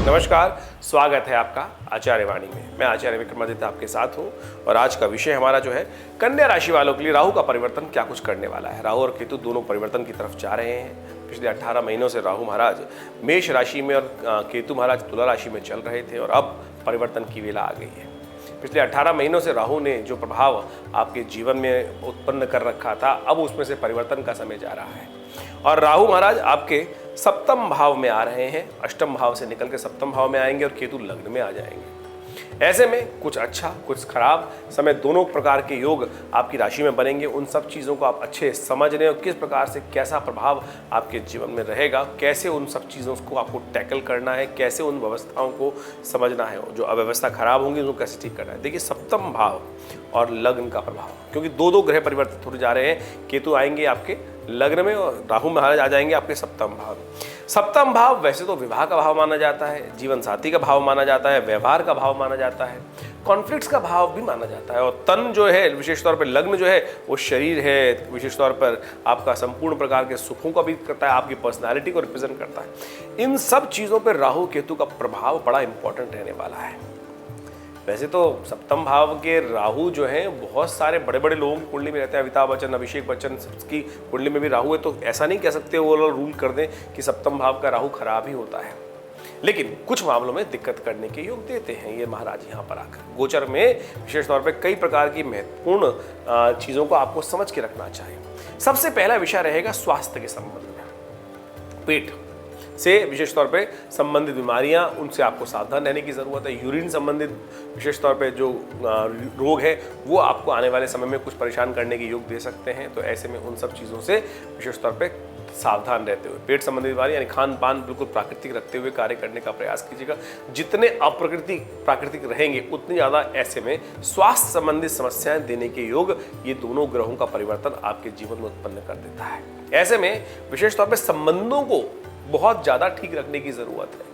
नमस्कार, स्वागत है आपका आचार्य वाणी में। मैं आचार्य विक्रमादित्य आपके साथ हूं और आज का विषय हमारा जो है कन्या राशि वालों के लिए राहु का परिवर्तन क्या कुछ करने वाला है। राहु और केतु दोनों परिवर्तन की तरफ जा रहे हैं। पिछले 18 महीनों से राहु महाराज मेष राशि में और केतु महाराज तुला राशि में चल रहे थे और अब परिवर्तन की वेला आ गई है। पिछले 18 महीनों से राहु ने जो प्रभाव आपके जीवन में उत्पन्न कर रखा था, अब उसमें से परिवर्तन का समय जा रहा है और राहु महाराज आपके सप्तम भाव में आ रहे हैं। अष्टम भाव से निकल के सप्तम भाव में आएंगे और केतु लग्न में आ जाएंगे। ऐसे में कुछ अच्छा कुछ खराब समय, दोनों प्रकार के योग आपकी राशि में बनेंगे। उन सब चीज़ों को आप अच्छे समझ लें और किस प्रकार से कैसा प्रभाव आपके जीवन में रहेगा, कैसे उन सब चीज़ों को आपको टैकल करना है, कैसे उन व्यवस्थाओं को समझना है, जो अव्यवस्था खराब होंगी उनको कैसे ठीक करना है। देखिए, सप्तम भाव और लग्न का प्रभाव, क्योंकि दो ग्रह परिवर्तित होते जा रहे हैं। केतु आएंगे आपके लग्न में और राहु महाराज आ जाएंगे आपके सप्तम भाव। सप्तम भाव वैसे तो विवाह का भाव माना जाता है, जीवन साथी का भाव माना जाता है, व्यवहार का भाव माना जाता है, कॉन्फ्लिक्ट्स का भाव भी माना जाता है। और तन जो है, विशेष तौर पर लग्न जो है वो शरीर है, विशेष तौर पर आपका संपूर्ण प्रकार के सुखों का भी करता है, आपकी पर्सनालिटी को रिप्रेजेंट करता है। इन सब चीज़ों पर राहु केतु का प्रभाव बड़ा इंपॉर्टेंट रहने वाला है। वैसे तो सप्तम भाव के राहु जो हैं बहुत सारे बड़े बड़े लोगों की कुंडली में रहते हैं। अमिताभ बच्चन, अभिषेक बच्चन की कुंडली में भी राहु है, तो ऐसा नहीं कह सकते वो लोग रूल कर दें कि सप्तम भाव का राहु खराब ही होता है। लेकिन कुछ मामलों में दिक्कत करने के योग देते हैं ये महाराज यहाँ पर आकर। गोचर में विशेष तौर पर कई प्रकार की महत्वपूर्ण चीज़ों को आपको समझ के रखना चाहिए। सबसे पहला विषय रहेगा स्वास्थ्य के संबंध में। पेट से विशेष तौर पे संबंधित बीमारियां, उनसे आपको सावधान रहने की ज़रूरत है। यूरिन संबंधित विशेष तौर पे जो रोग है वो आपको आने वाले समय में कुछ परेशान करने के योग दे सकते हैं। तो ऐसे में उन सब चीज़ों से विशेष तौर पे सावधान रहते हुए पेट संबंधित बीमारी यानी खान पान बिल्कुल प्राकृतिक रखते हुए कार्य करने का प्रयास कीजिएगा। जितने प्राकृतिक रहेंगे उतनी ज़्यादा ऐसे में स्वास्थ्य संबंधित समस्याएं देने के योग ये दोनों ग्रहों का परिवर्तन आपके जीवन में उत्पन्न कर देता है। ऐसे में विशेष तौर पर संबंधों को बहुत ज़्यादा ठीक रखने की ज़रूरत है,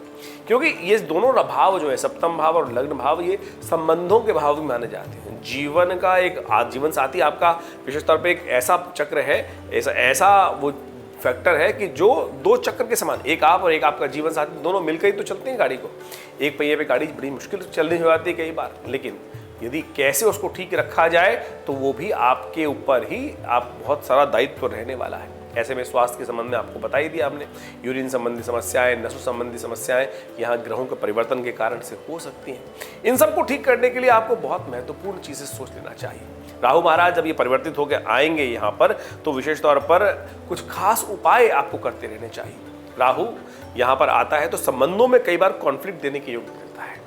क्योंकि ये दोनों भाव जो है सप्तम भाव और लग्न भाव, ये संबंधों के भाव भी माने जाते हैं। जीवन का एक जीवन साथी आपका विशेष तौर पे एक ऐसा चक्र है, ऐसा वो फैक्टर है कि जो दो चक्र के समान, एक आप और एक आपका जीवन साथी, दोनों मिलकर ही तो चलते हैं गाड़ी को। एक पहिए पे गाड़ी बड़ी मुश्किल से चलनी हो जाती है कई बार, लेकिन यदि कैसे उसको ठीक रखा जाए तो वो भी आपके ऊपर ही आप बहुत सारा दायित्व रहने वाला है। ऐसे में स्वास्थ्य के संबंध में आपको बता ही दिया हमने। यूरिन संबंधी समस्याएं, नसों संबंधी समस्याएं यहाँ ग्रहों के परिवर्तन के कारण से हो सकती हैं। इन सबको ठीक करने के लिए आपको बहुत महत्वपूर्ण चीज़ें सोच लेना चाहिए। राहु महाराज जब ये परिवर्तित होकर आएंगे यहाँ पर, तो विशेष तौर पर कुछ खास उपाय आपको करते रहने चाहिए। राहु यहाँ पर आता है तो संबंधों में कई बार कॉन्फ्लिक्ट देने के योग देता है।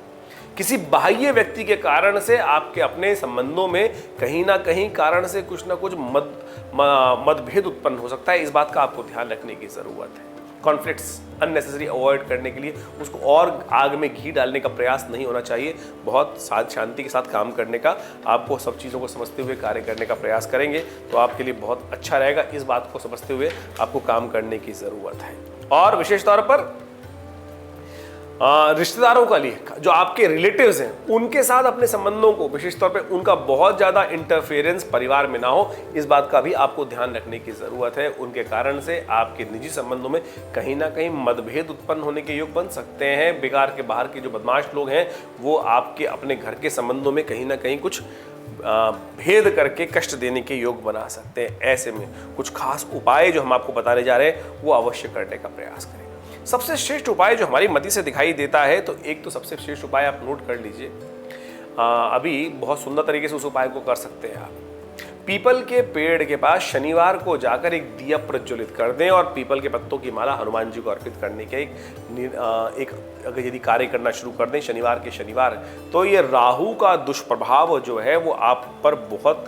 किसी बाह्य व्यक्ति के कारण से आपके अपने संबंधों में कहीं ना कहीं कारण से कुछ ना कुछ मतभेद उत्पन्न हो सकता है। इस बात का आपको ध्यान रखने की ज़रूरत है। कॉन्फ्लिक्ट्स अननेसेसरी अवॉइड करने के लिए उसको और आग में घी डालने का प्रयास नहीं होना चाहिए। बहुत शांति के साथ काम करने का, आपको सब चीज़ों को समझते हुए कार्य करने का प्रयास करेंगे तो आपके लिए बहुत अच्छा रहेगा। इस बात को समझते हुए आपको काम करने की ज़रूरत है। और विशेष तौर पर रिश्तेदारों का लिए, जो आपके रिलेटिव्स हैं, उनके साथ अपने संबंधों को विशेष तौर पे उनका बहुत ज़्यादा इंटरफेरेंस परिवार में ना हो, इस बात का भी आपको ध्यान रखने की ज़रूरत है। उनके कारण से आपके निजी संबंधों में कहीं ना कहीं मतभेद उत्पन्न होने के योग बन सकते हैं। बेकार के बाहर के जो बदमाश लोग हैं वो आपके अपने घर के संबंधों में कहीं ना कहीं कुछ भेद करके कष्ट देने के योग बना सकते हैं। ऐसे में कुछ खास उपाय जो हम आपको बताने जा रहे हैं वो अवश्य करने का प्रयास करें। सबसे श्रेष्ठ उपाय जो हमारी मति से दिखाई देता है, तो एक तो सबसे श्रेष्ठ उपाय आप नोट कर लीजिए। अभी बहुत सुंदर तरीके से उस उपाय को कर सकते हैं आप। पीपल के पेड़ के पास शनिवार को जाकर एक दिया प्रज्वलित कर दें और पीपल के पत्तों की माला हनुमान जी को अर्पित करने के एक अगर यदि कार्य करना शुरू कर दें शनिवार के शनिवार, तो ये राहु का दुष्प्रभाव जो है वो आप पर बहुत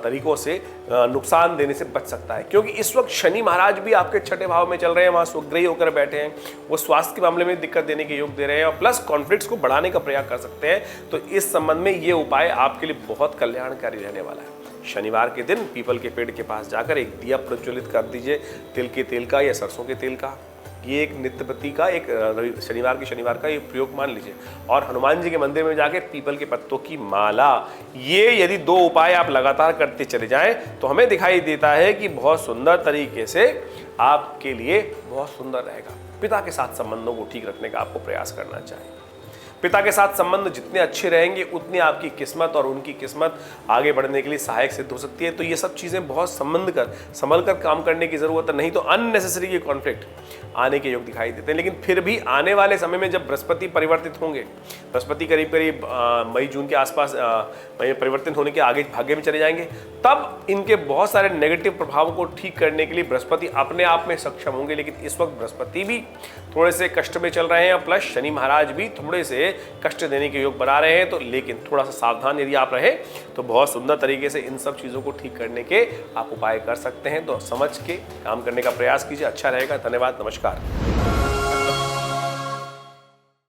तरीकों से नुकसान देने से बच सकता है। क्योंकि इस वक्त शनि महाराज भी आपके छठे भाव में चल रहे हैं, वहाँ स्वग्रही होकर बैठे हैं। वो स्वास्थ्य के मामले में दिक्कत देने के योग दे रहे हैं और प्लस कॉन्फ्लिक्ट्स को बढ़ाने का प्रयास कर सकते हैं। तो इस संबंध में ये उपाय आपके लिए बहुत कल्याणकारी रहने वाला है। शनिवार के दिन पीपल के पेड़ के पास जाकर एक दिया प्रज्वलित कर दीजिए, तिल के तेल का या सरसों के तेल का। ये एक नित्यपति का एक शनिवार का ये प्रयोग मान लीजिए। और हनुमान जी के मंदिर में जाके पीपल के पत्तों की माला, ये यदि 2 उपाय आप लगातार करते चले जाएं तो हमें दिखाई देता है कि बहुत सुंदर तरीके से आपके लिए बहुत सुंदर रहेगा। पिता के साथ संबंधों को ठीक रखने का आपको प्रयास करना चाहिए। पिता के साथ संबंध जितने अच्छे रहेंगे उतनी आपकी किस्मत और उनकी किस्मत आगे बढ़ने के लिए सहायक सिद्ध हो सकती है। तो ये सब चीज़ें बहुत संभल कर काम करने की ज़रूरत है, नहीं तो अननेसेसरी ये कॉन्फ्लिक्ट आने के योग दिखाई देते हैं। लेकिन फिर भी आने वाले समय में जब बृहस्पति परिवर्तित होंगे, बृहस्पति करीब करीब मई जून के आसपास परिवर्तित होने के आगे भाग्य में चले जाएंगे, तब इनके बहुत सारे नेगेटिव प्रभावों को ठीक करने के लिए बृहस्पति अपने आप में सक्षम होंगे। लेकिन इस वक्त बृहस्पति भी थोड़े से कष्ट में चल रहे हैं, प्लस शनि महाराज भी थोड़े से कष्ट देने के योग बना रहे हैं। तो लेकिन थोड़ा सा सावधान यदि आप रहे तो बहुत सुंदर तरीके से इन सब चीज़ों को ठीक करने के आप उपाय कर सकते हैं। तो समझ के काम करने का प्रयास कीजिए, अच्छा रहेगा। धन्यवाद, नमस्कार।